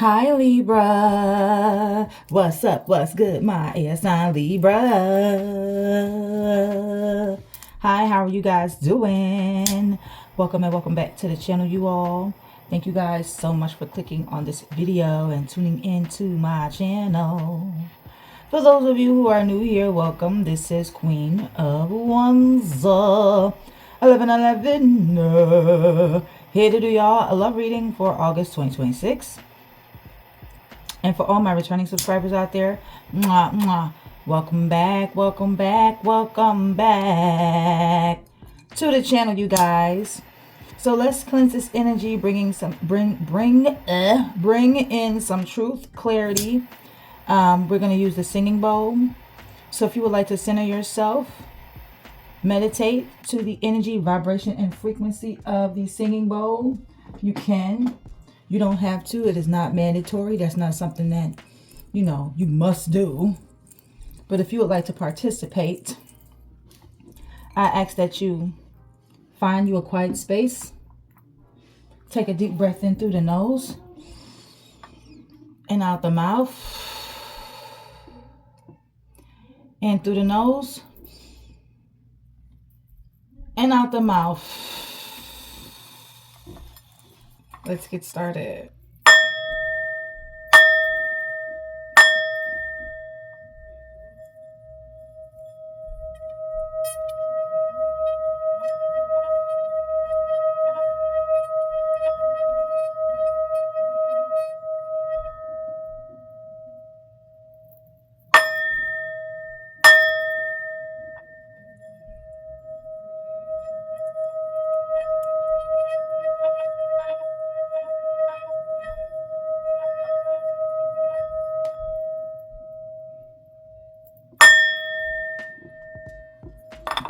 Hi Libra, what's up, what's good, my air sign Libra. Hi, how are you guys doing? Welcome and welcome back to the channel, you all. Thank you guys so much for clicking on this video and tuning into my channel. For those of you who are new here, welcome. This is Queen of Wands 1111. Here to do y'all a love reading for August 2026. And for all my returning subscribers out there, mwah, mwah, welcome back, welcome back, welcome back to the channel, you guys. So let's cleanse this energy, bring in some truth, clarity. We're going to use the singing bowl. So if you would like to center yourself, meditate to the energy, vibration, and frequency of the singing bowl, you can. You don't have to. It is not mandatory. That's not something that, you must do. But if you would like to participate, I ask that you find you a quiet space. Take a deep breath in through the nose and out the mouth. In through the nose and out the mouth. Let's get started.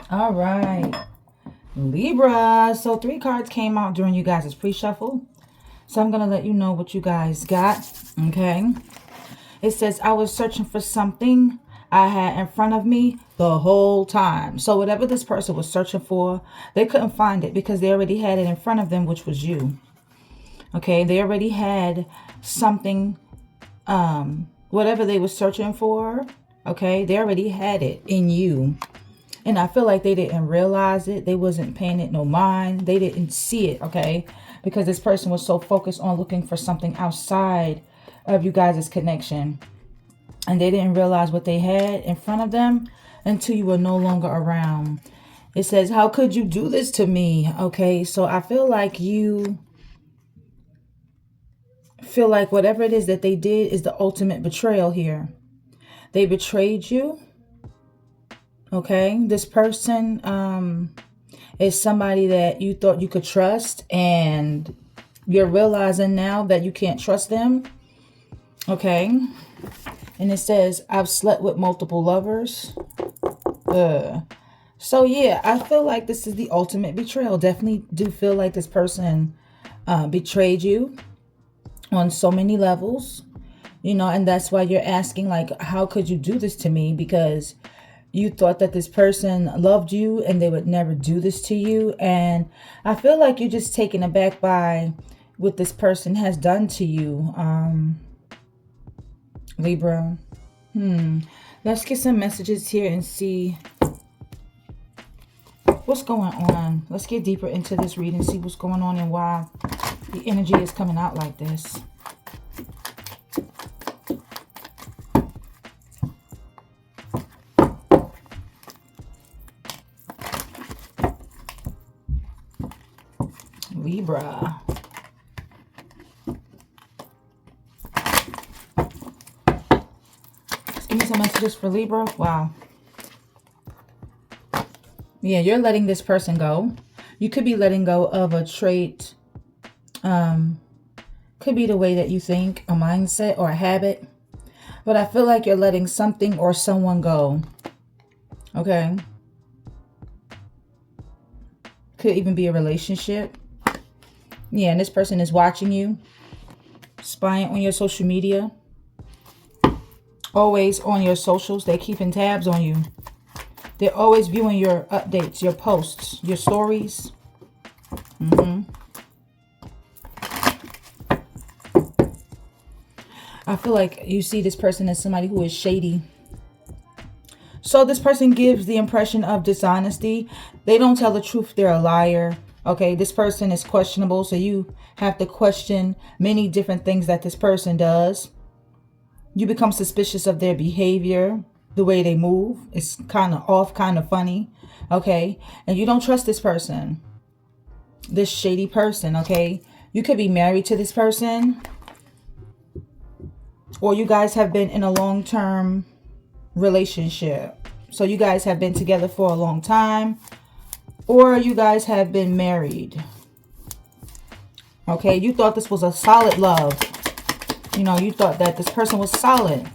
All right, Libra. So 3 cards came out during you guys' pre-shuffle. So I'm going to let you know what you guys got. Okay. It says, I was searching for something I had in front of me the whole time. So whatever this person was searching for, they couldn't find it because they already had it in front of them, which was you. Okay. They already had something, whatever they were searching for. Okay. They already had it in you. And I feel like they didn't realize it. They wasn't paying it no mind. They didn't see it, okay? Because this person was so focused on looking for something outside of you guys' connection. And they didn't realize what they had in front of them until you were no longer around. It says, how could you do this to me? Okay, so I feel like you feel like whatever it is that they did is the ultimate betrayal here. They betrayed you. Okay, this person is somebody that you thought you could trust, and you're realizing now that you can't trust them. Okay, and it says, I've slept with multiple lovers. So yeah, I feel like this is the ultimate betrayal. Definitely do feel like this person betrayed you on so many levels, and that's why you're asking, like, how could you do this to me? Because you thought that this person loved you and they would never do this to you. And I feel like you're just taken aback by what this person has done to you, Libra. Let's get some messages here and see what's going on. Let's get deeper into this reading, see what's going on and why the energy is coming out like this. Libra. Let's give me some messages for Libra. Wow. Yeah, you're letting this person go. You could be letting go of a trait. Could be the way that you think, a mindset or a habit. But I feel like you're letting something or someone go. Okay. Could even be a relationship. Yeah, and this person is watching you, spying on your social media, always on your socials. They're keeping tabs on you. They're always viewing your updates, your posts, your stories. I feel like you see this person as somebody who is shady. So this person gives the impression of dishonesty. They don't tell the truth. They're a liar. Okay, this person is questionable. So you have to question many different things that this person does. You become suspicious of their behavior. The way they move is kind of off, kind of funny. Okay, and you don't trust this person. This shady person. Okay, you could be married to this person. Or you guys have been in a long-term relationship. So you guys have been together for a long time. Or you guys have been married. Okay, you thought this was a solid love. You know, you thought that this person was solid.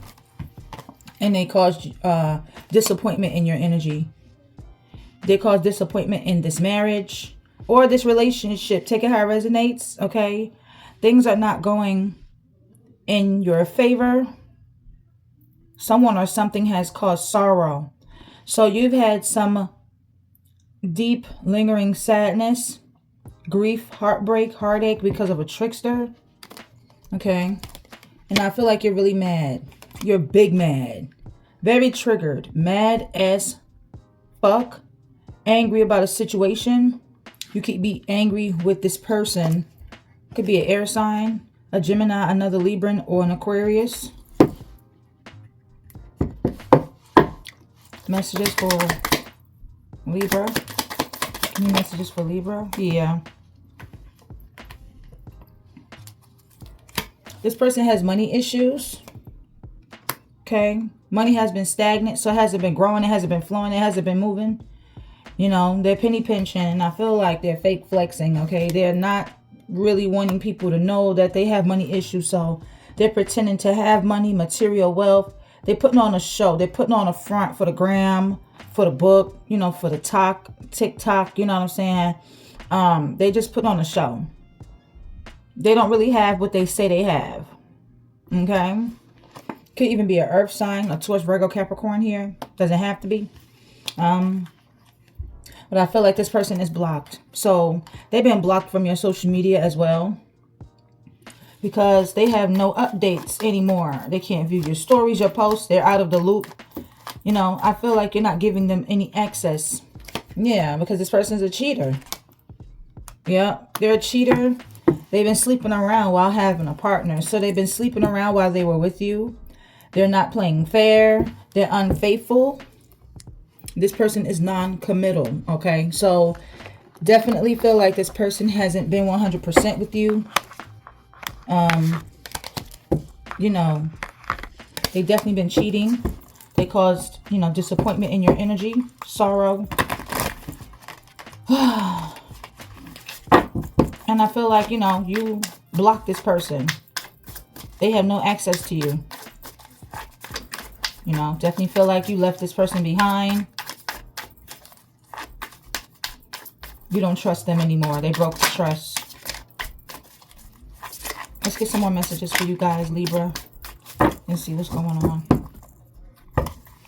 And they caused disappointment in your energy. They caused disappointment in this marriage. Or this relationship. Take it how it resonates, okay? Things are not going in your favor. Someone or something has caused sorrow. So you've had some deep, lingering sadness, grief, heartbreak, heartache because of a trickster. Okay. And I feel like you're really mad. You're big mad. Very triggered. Mad as fuck. Angry about a situation. You could be angry with this person. Could be an air sign, a Gemini, another Libran, or an Aquarius. Messages for Libra. Any messages for Libra? Yeah. This person has money issues. Okay. Money has been stagnant. So it hasn't been growing. It hasn't been flowing. It hasn't been moving. You know, they're penny pinching. And I feel like they're fake flexing. Okay. They're not really wanting people to know that they have money issues. So they're pretending to have money, material wealth. They're putting on a show. They're putting on a front for the gram, for the book, you know, for the TikTok, you know what I'm saying? They just put on a show. They don't really have what they say they have. Okay? Could even be an earth sign, a Taurus, Virgo, Capricorn here. Doesn't have to be. But I feel like this person is blocked. So they've been blocked from your social media as well. Because they have no updates anymore. They can't view your stories, your posts. They're out of the loop. You know, I feel like you're not giving them any access. Yeah, because this person's a cheater. Yeah, they're a cheater. They've been sleeping around while having a partner. So they've been sleeping around while they were with you. They're not playing fair. They're unfaithful. This person is non-committal. Okay, so definitely feel like this person hasn't been 100% with you. You know, they've definitely been cheating. They caused, you know, disappointment in your energy, sorrow. And I feel like, you know, you blocked this person. They have no access to you. You know, definitely feel like you left this person behind. You don't trust them anymore. They broke the trust. Let's get some more messages for you guys, Libra. And see what's going on.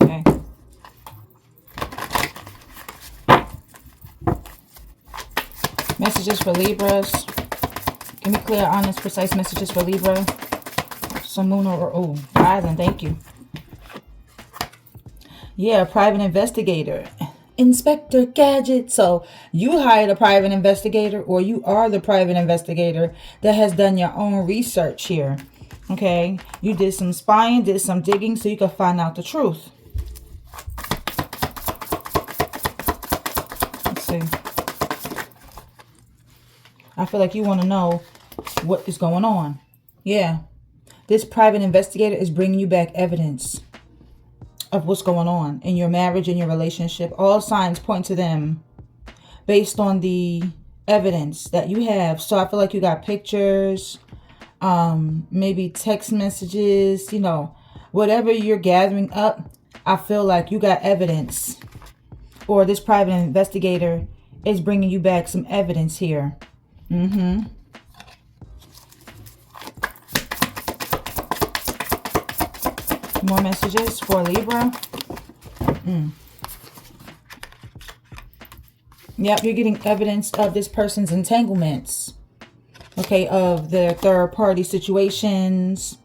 Okay. Messages for Libras. Give me clear, honest, precise messages for Libra. Sun, Moon, or Rising. Thank you. Yeah, private investigator. Inspector Gadget. So you hired a private investigator, or you are the private investigator that has done your own research here. Okay, you did some spying, did some digging so you could find out the truth. Let's see. I feel like you want to know what is going on. Yeah, this private investigator is bringing you back evidence of what's going on in your marriage, in your relationship. All signs point to them based on the evidence that you have. So I feel like you got pictures, maybe text messages, you know, whatever you're gathering up. I feel like you got evidence, or this private investigator is bringing you back some evidence here. More messages for Libra. Yep, you're getting evidence of this person's entanglements. Okay, of their third party situations.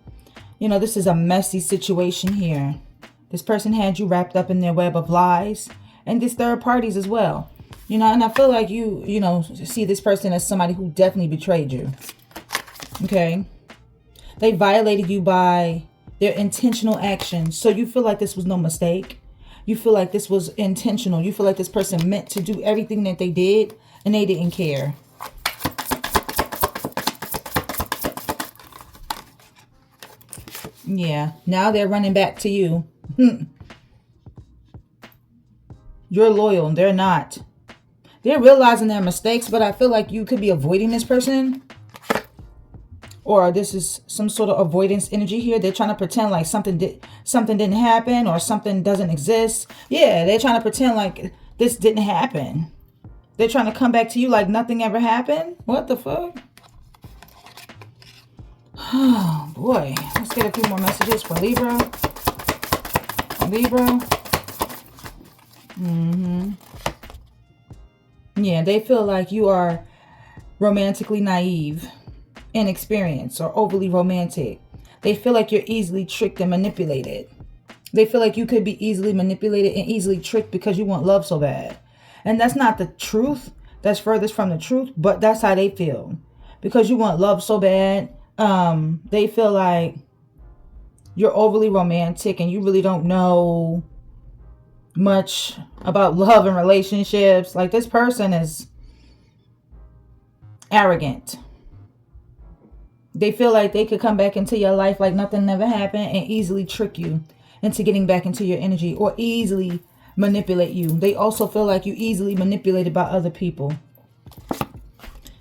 You know, this is a messy situation here. This person had you wrapped up in their web of lies, and this third parties as well. You know, and I feel like you know, see this person as somebody who definitely betrayed you. Okay? They violated you by their intentional actions. So you feel like this was no mistake. You feel like this was intentional. You feel like this person meant to do everything that they did, and they didn't care. Yeah, now they're running back to you. You're loyal. They're not. They're realizing their mistakes, but I feel like you could be avoiding this person. Or this is some sort of avoidance energy here. They're trying to pretend like something didn't happen or something doesn't exist. Yeah, they're trying to pretend like this didn't happen. They're trying to come back to you like nothing ever happened. What the fuck? Oh, boy. Let's get a few more messages for Libra. Libra. Yeah, they feel like you are romantically naive, inexperienced, or overly romantic. They feel like you're easily tricked and manipulated. They feel like you could be easily manipulated and easily tricked because you want love so bad. And that's not the truth. That's furthest from the truth, but that's how they feel. Because you want love so bad, they feel like you're overly romantic and you really don't know much about love and relationships. Like, this person is arrogant. They feel like they could come back into your life like nothing never happened and easily trick you into getting back into your energy, or easily manipulate you. They also feel like you easily manipulated by other people.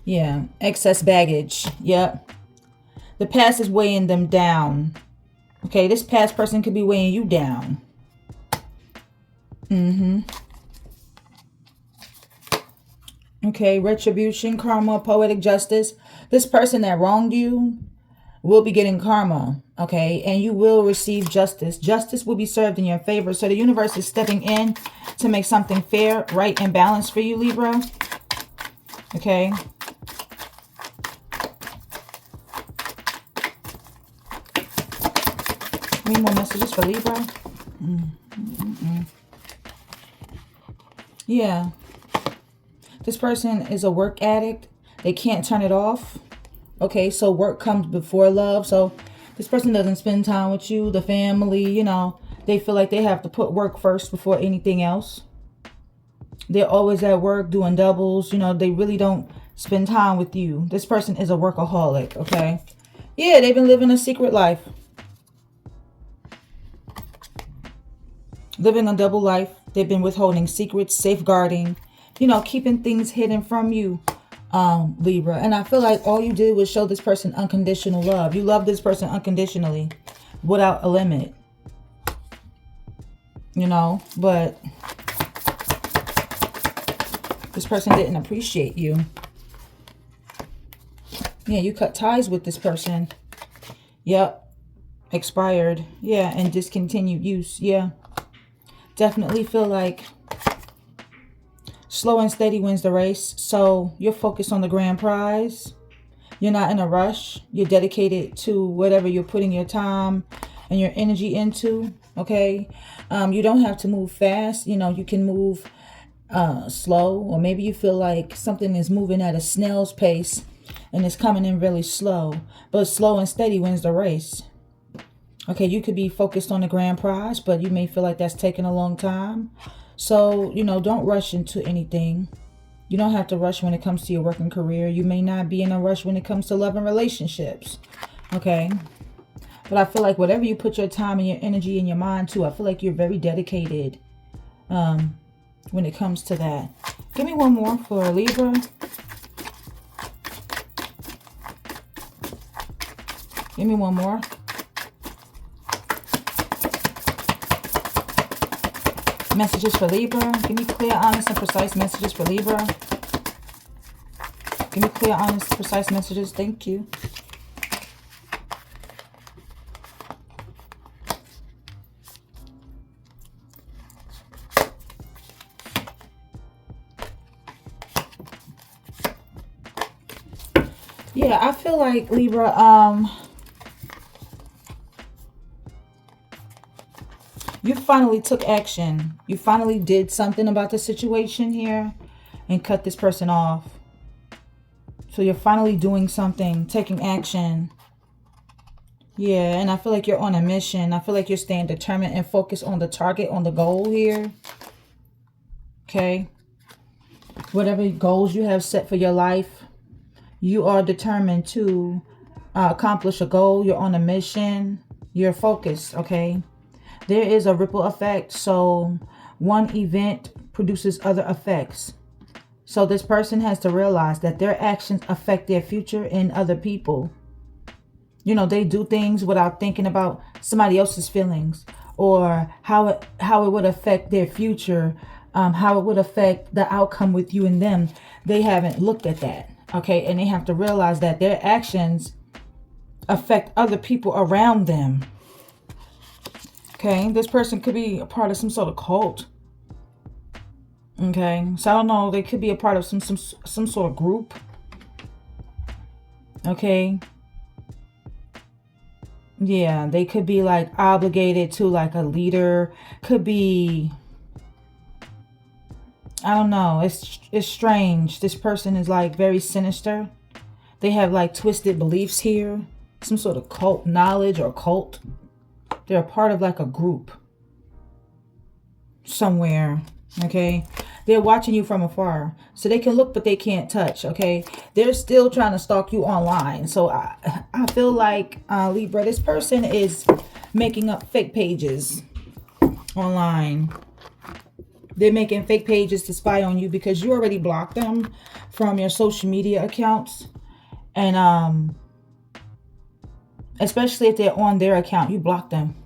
Yeah, excess baggage. Yep. The past is weighing them down. Okay, this past person could be weighing you down. Okay, retribution, karma, poetic justice. This person that wronged you will be getting karma, okay? And you will receive justice. Justice will be served in your favor. So the universe is stepping in to make something fair, right, and balanced for you, Libra. Okay? Any more messages for Libra? Yeah. This person is a work addict. They can't turn it off. Okay, so work comes before love. So this person doesn't spend time with you, the family, you know. They feel like they have to put work first before anything else. They're always at work doing doubles. You know, they really don't spend time with you. This person is a workaholic, okay? Yeah, they've been living a secret life. Living a double life. They've been withholding secrets, safeguarding, you know, keeping things hidden from you, Libra. And I feel like all you did was show this person unconditional love. You love this person unconditionally without a limit. You know, but this person didn't appreciate you. Yeah, you cut ties with this person. Yep. Expired. Yeah, and discontinued use. Yeah. Definitely feel like slow and steady wins the race. So you're focused on the grand prize. You're not in a rush. You're dedicated to whatever you're putting your time and your energy into. Okay. You don't have to move fast. You know, you can move slow, or maybe you feel like something is moving at a snail's pace and it's coming in really slow. But slow and steady wins the race. Okay, you could be focused on the grand prize, but you may feel like that's taking a long time. So, you know, don't rush into anything. You don't have to rush when it comes to your working career. You may not be in a rush when it comes to love and relationships. Okay. But I feel like whatever you put your time and your energy and your mind to, I feel like you're very dedicated when it comes to that. Give me one more for Libra. Give me one more. Messages for Libra. Give me clear, honest, and precise messages for Libra. Give me clear, honest, precise messages. Thank you. Yeah, I feel like Libra, You finally took action. You finally did something about the situation here and cut this person off. So you're finally doing something, taking action. Yeah, and I feel like you're on a mission. I feel like you're staying determined and focused on the target, on the goal here. Okay. Whatever goals you have set for your life, you are determined to accomplish a goal. You're on a mission. You're focused, okay? There is a ripple effect. So one event produces other effects. So this person has to realize that their actions affect their future and other people. You know, they do things without thinking about somebody else's feelings or how it would affect their future, how it would affect the outcome with you and them. They haven't looked at that, okay? And they have to realize that their actions affect other people around them. Okay, this person could be a part of some sort of cult. Okay, so I don't know. They could be a part of some sort of group. Okay. Yeah, they could be like obligated to like a leader. Could be, I don't know. It's strange. This person is like very sinister. They have like twisted beliefs here. Some sort of cult knowledge or cult. They're a part of like a group somewhere. Okay. They're watching you from afar. So they can look, but they can't touch. Okay. They're still trying to stalk you online. So I feel like, Libra, this person is making up fake pages online. They're making fake pages to spy on you because you already blocked them from your social media accounts. And especially if they're on their account, you block them.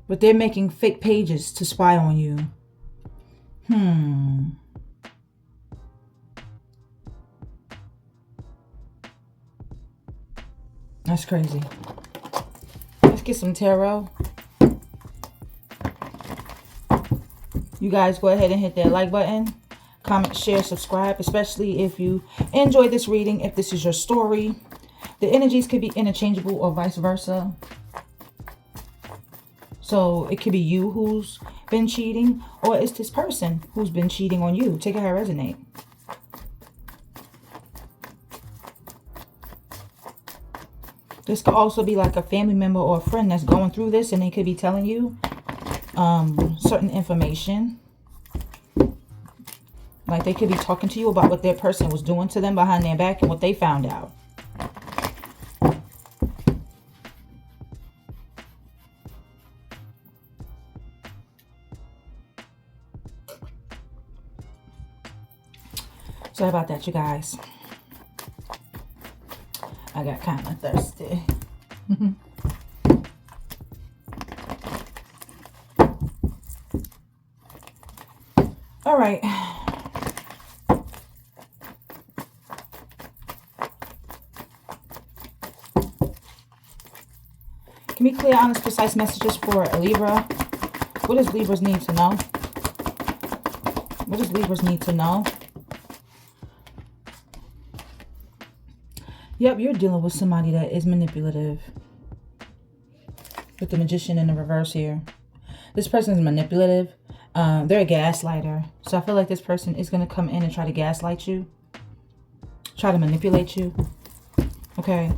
But they're making fake pages to spy on you. That's crazy. Let's get some tarot. You guys go ahead and hit that like button. Comment, share, subscribe. Especially if you enjoy this reading. If this is your story. The energies could be interchangeable or vice versa. So it could be you who's been cheating, or it's this person who's been cheating on you. Take it how it resonates. This could also be like a family member or a friend that's going through this, and they could be telling you certain information. Like they could be talking to you about what their person was doing to them behind their back and what they found out. Sorry about that, you guys. I got kind of thirsty. All right. Can we clear, honest, precise messages for Libra? What does Libras need to know? What does Libras need to know? Yep, you're dealing with somebody that is manipulative. With the Magician in the reverse here. This person is manipulative. They're a gaslighter. So I feel like this person is going to come in and try to gaslight you. Try to manipulate you. Okay.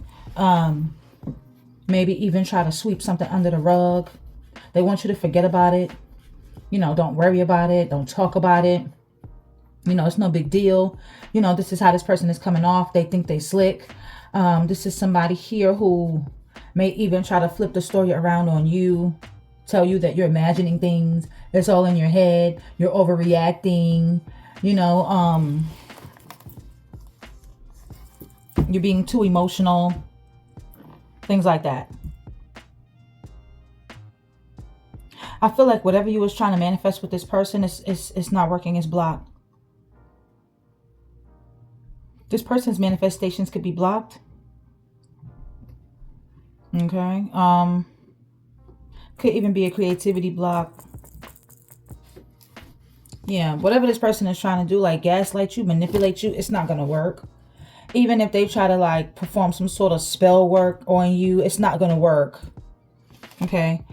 Maybe even try to sweep something under the rug. They want you to forget about it. You know, don't worry about it. Don't talk about it. You know, it's no big deal. You know, this is how this person is coming off. They think they slick. This is somebody here who may even try to flip the story around on you. Tell you that you're imagining things. It's all in your head. You're overreacting. You know, you're being too emotional. Things like that. I feel like whatever you was trying to manifest with this person, it's not working. It's blocked. This person's manifestations could be blocked. Okay. Could even be a creativity block. Yeah, whatever this person is trying to do, like gaslight you, manipulate you, it's not going to work. Even if they try to like perform some sort of spell work on you, it's not going to work. Okay.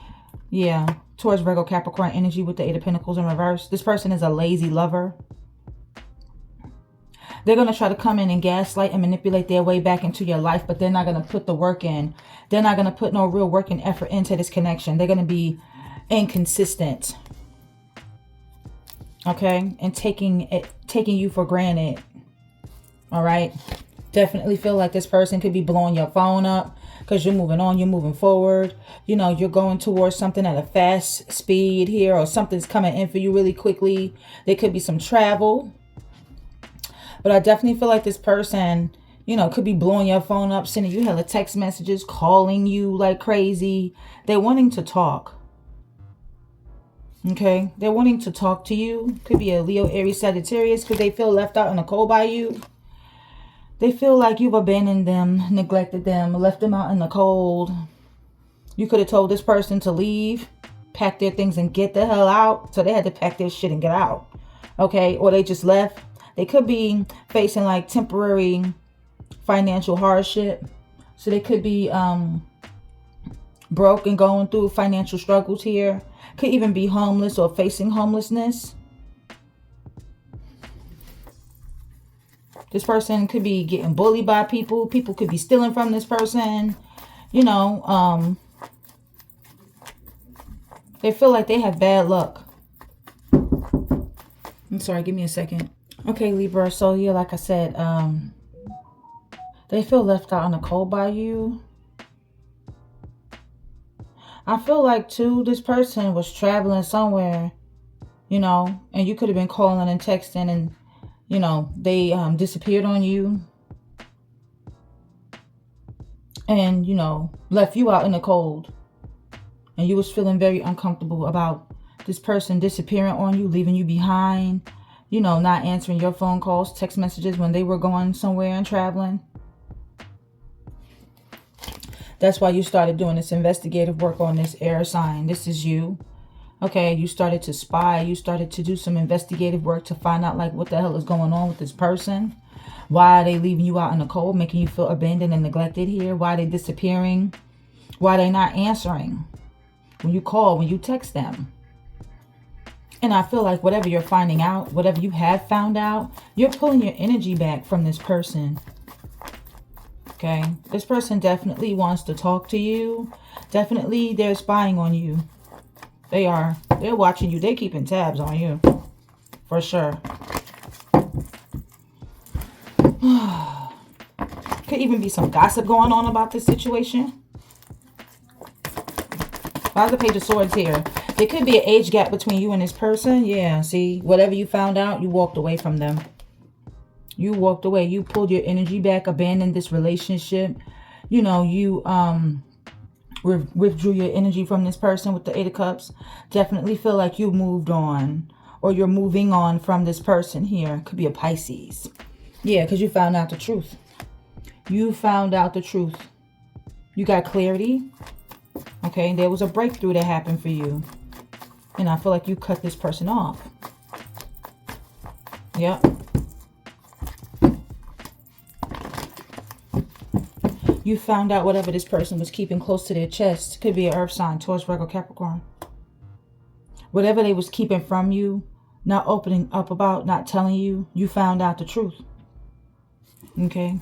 Yeah. Taurus, Virgo, Capricorn energy with the Eight of Pentacles in reverse. This person is a lazy lover. They're going to try to come in and gaslight and manipulate their way back into your life, but they're not going to put the work in. They're not going to put no real work and effort into this connection. They're going to be inconsistent. Okay? And taking you for granted. All right? Definitely feel like this person could be blowing your phone up because you're moving on, you're moving forward. You know, you're going towards something at a fast speed here, or something's coming in for you really quickly. There could be some travel. But I definitely feel like this person, you know, could be blowing your phone up, sending you hella text messages, calling you like crazy. They're wanting to talk. Okay? They're wanting to talk to you. Could be a Leo, Aries, Sagittarius, because they feel left out in the cold by you. They feel like you've abandoned them, neglected them, left them out in the cold. You could have told this person to leave, pack their things and get the hell out. So they had to pack their shit and get out. Okay? Or they just left. They could be facing like temporary financial hardship. So they could be broke and going through financial struggles here. Could even be homeless or facing homelessness. This person could be getting bullied by people. People could be stealing from this person. You know, they feel like they have bad luck. I'm sorry, give me a second. Okay, Libra, so yeah, like I said, they feel left out in the cold by you. I feel like, too, this person was traveling somewhere, you know, and you could have been calling and texting and, you know, they disappeared on you. And, you know, left you out in the cold. And you was feeling very uncomfortable about this person disappearing on you, leaving you behind. You know, not answering your phone calls, text messages when they were going somewhere and traveling. That's why you started doing this investigative work on this air sign. This is you. Okay, you started to spy. You started to do some investigative work to find out like what the hell is going on with this person. Why are they leaving you out in the cold, making you feel abandoned and neglected here? Why are they disappearing? Why are they not answering when you call, when you text them? And I feel like whatever you're finding out, whatever you have found out, you're pulling your energy back from this person. Okay? This person definitely wants to talk to you. Definitely they're spying on you. They are. They're watching you. They're keeping tabs on you. For sure. Could even be some gossip going on about this situation. Why is the Page of Swords here? There could be an age gap between you and this person. Yeah, see, whatever you found out, you walked away from them. You walked away. You pulled your energy back, abandoned this relationship. You know, you withdrew your energy from this person with the Eight of Cups. Definitely feel like you moved on, or you're moving on from this person here. Could be a Pisces. Yeah, because you found out the truth. You found out the truth. You got clarity. Okay, there was a breakthrough that happened for you. And I feel like you cut this person off. Yep. You found out whatever this person was keeping close to their chest. Could be an earth sign, Taurus, Virgo, Capricorn. Whatever they was keeping from you, not opening up about, not telling you, you found out the truth. Okay.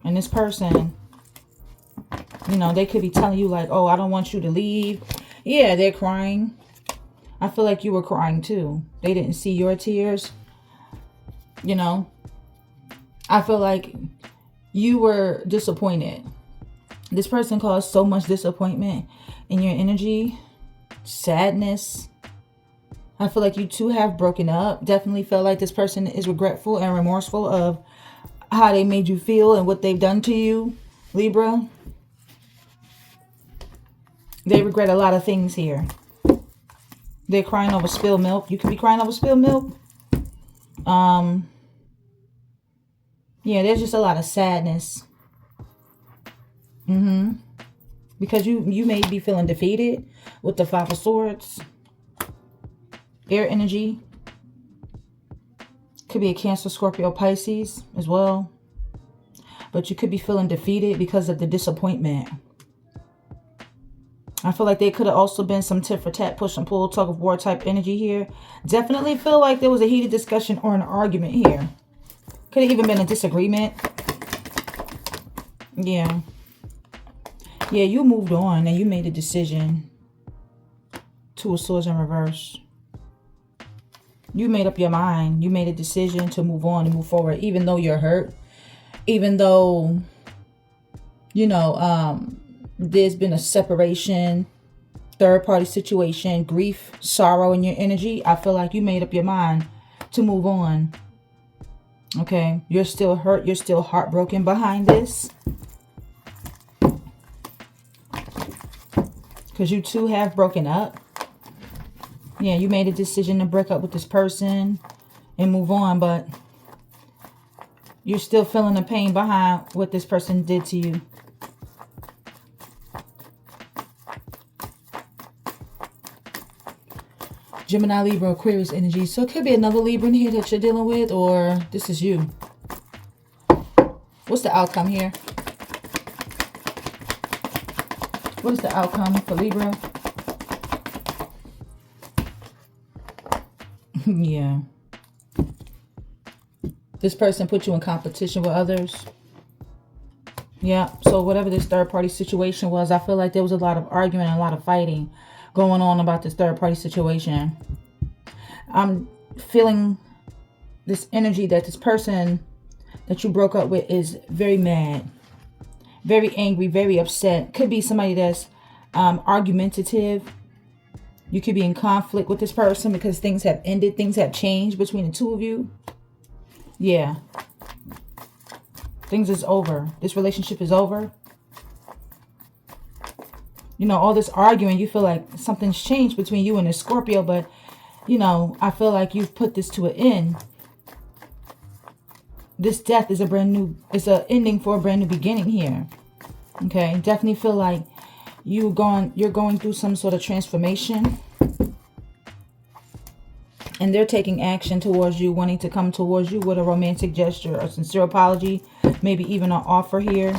And this person, you know, they could be telling you like, oh, I don't want you to leave. Yeah, they're crying. I feel like you were crying too. They didn't see your tears. You know, I feel like you were disappointed. This person caused so much disappointment in your energy, sadness. I feel like you two have broken up. Definitely feel like this person is regretful and remorseful of how they made you feel and what they've done to you, Libra. They regret a lot of things here. They're crying over spilled milk. You could be crying over spilled milk. Yeah, there's just a lot of sadness. Because you may be feeling defeated with the Five of Swords. Air energy. Could be a Cancer, Scorpio, Pisces as well. But you could be feeling defeated because of the disappointment. I feel like there could have also been some tit for tat, push and pull, tug of war type energy here. Definitely feel like there was a heated discussion or an argument here. Could have even been a disagreement. Yeah. Yeah, you moved on and you made a decision. Two of Swords in reverse. You made up your mind. You made a decision to move on and move forward, even though you're hurt. Even though, you know, there's been a separation, third party situation, grief, sorrow in your energy. I feel like you made up your mind to move on. Okay, you're still hurt. You're still heartbroken behind this. Because you two have broken up. Yeah, you made a decision to break up with this person and move on, but you're still feeling the pain behind what this person did to you. Gemini, Libra, Aquarius energy. So it could be another Libra in here that you're dealing with, or this is you. What's the outcome here? What is the outcome for Libra? Yeah. This person put you in competition with others. Yeah. So whatever this third party situation was, I feel like there was a lot of arguing and a lot of fighting going on about this third party situation. I'm feeling this energy that this person that you broke up with is very mad, very angry, very upset. Could be somebody that's argumentative. You could be in conflict with this person because things have ended. Things have changed between the two of you. Yeah. Things is over. This relationship is over. You know, all this arguing, you feel like something's changed between you and this Scorpio, but, you know, I feel like you've put this to an end. This death is it's an ending for a brand new beginning here. Okay, definitely feel like you're going through some sort of transformation. And they're taking action towards you, wanting to come towards you with a romantic gesture, a sincere apology, maybe even an offer here.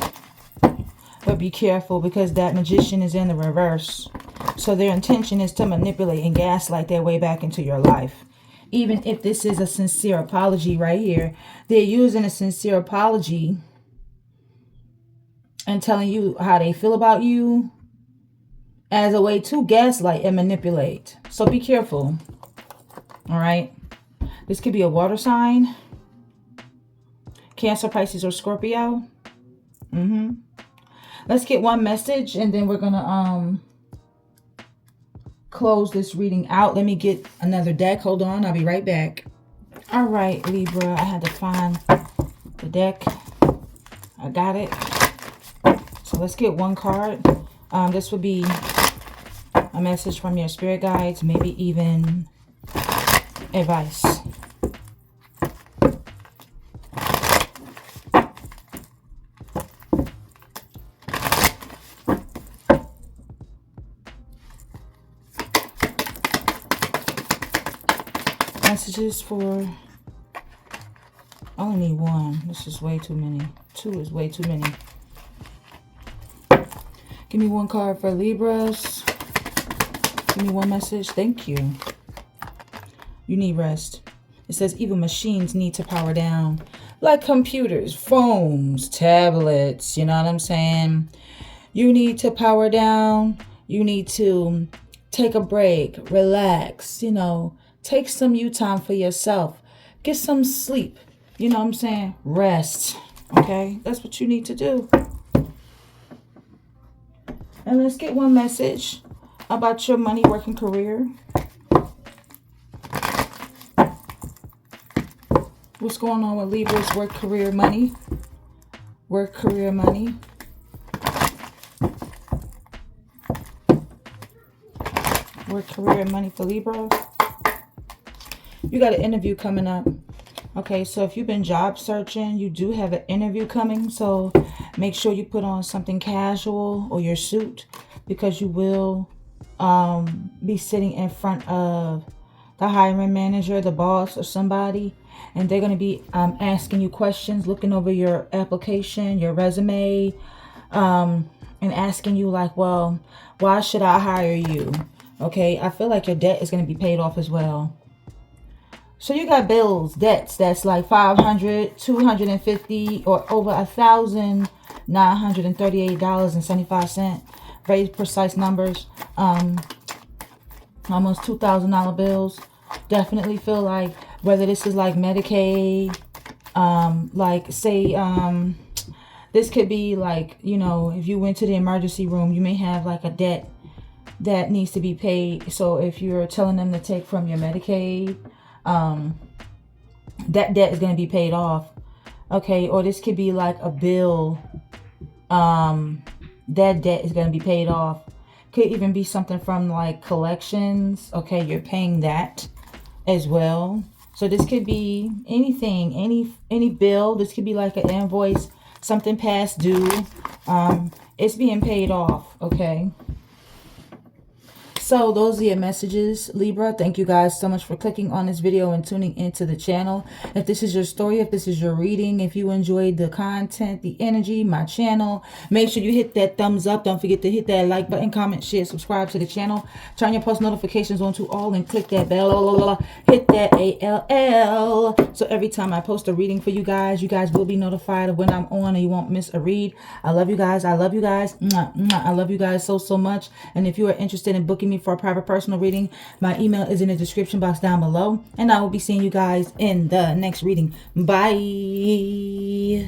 But be careful because that Magician is in the reverse. So their intention is to manipulate and gaslight their way back into your life. Even if this is a sincere apology right here, they're using a sincere apology and telling you how they feel about you as a way to gaslight and manipulate. So be careful. All right. This could be a water sign. Cancer, Pisces, or Scorpio. Let's get one message and then we're going to close this reading out. Let me get another deck. Hold on. I'll be right back. All right, Libra. I had to find the deck. I got it. So let's get one card. This would be a message from your spirit guides, maybe even advice. Messages for... I only need one. This is way too many. Two is way too many. Give me one card for Libras. Give me one message. Thank you. You need rest. It says even machines need to power down. Like computers, phones, tablets. You know what I'm saying? You need to power down. You need to take a break. Relax. You know, take some you time for yourself. Get some sleep. You know what I'm saying? Rest. Okay? That's what you need to do. And let's get one message about your money, working career. What's going on with Libra's work, career, money? Work, career, money. Work, career, money for Libra. You got an interview coming up. Okay, so if you've been job searching, you do have an interview coming. So make sure you put on something casual or your suit because you will be sitting in front of the hiring manager, the boss, or somebody. And they're going to be asking you questions, looking over your application, your resume, and asking you like, well, why should I hire you? Okay, I feel like your debt is going to be paid off as well. So you got bills, debts that's like 500, 250, or over $1,938.75. Very precise numbers. Almost $2,000 bills. Definitely feel like whether this is like Medicaid, like say, this could be like, you know, if you went to the emergency room, you may have like a debt that needs to be paid. So if you're telling them to take from your Medicaid, that debt is going to be paid off. Okay, or this could be like a bill, that debt is going to be paid off. Could even be something from like collections. Okay, you're paying that as well. So this could be anything, any bill. This could be like an invoice, something past due. It's being paid off. Okay. So those are your messages, Libra. Thank you guys so much for clicking on this video and tuning into the channel. If this is your story, if this is your reading, if you enjoyed the content, the energy, my channel, make sure you hit that thumbs up. Don't forget to hit that like button, comment, share, subscribe to the channel. Turn your post notifications on to all and click that bell. Hit that ALL. So every time I post a reading for you guys will be notified of when I'm on and you won't miss a read. I love you guys. I love you guys. I love you guys so much. And if you are interested in booking me for a private personal reading, my email is in the description box down below, and I will be seeing you guys in the next reading. Bye.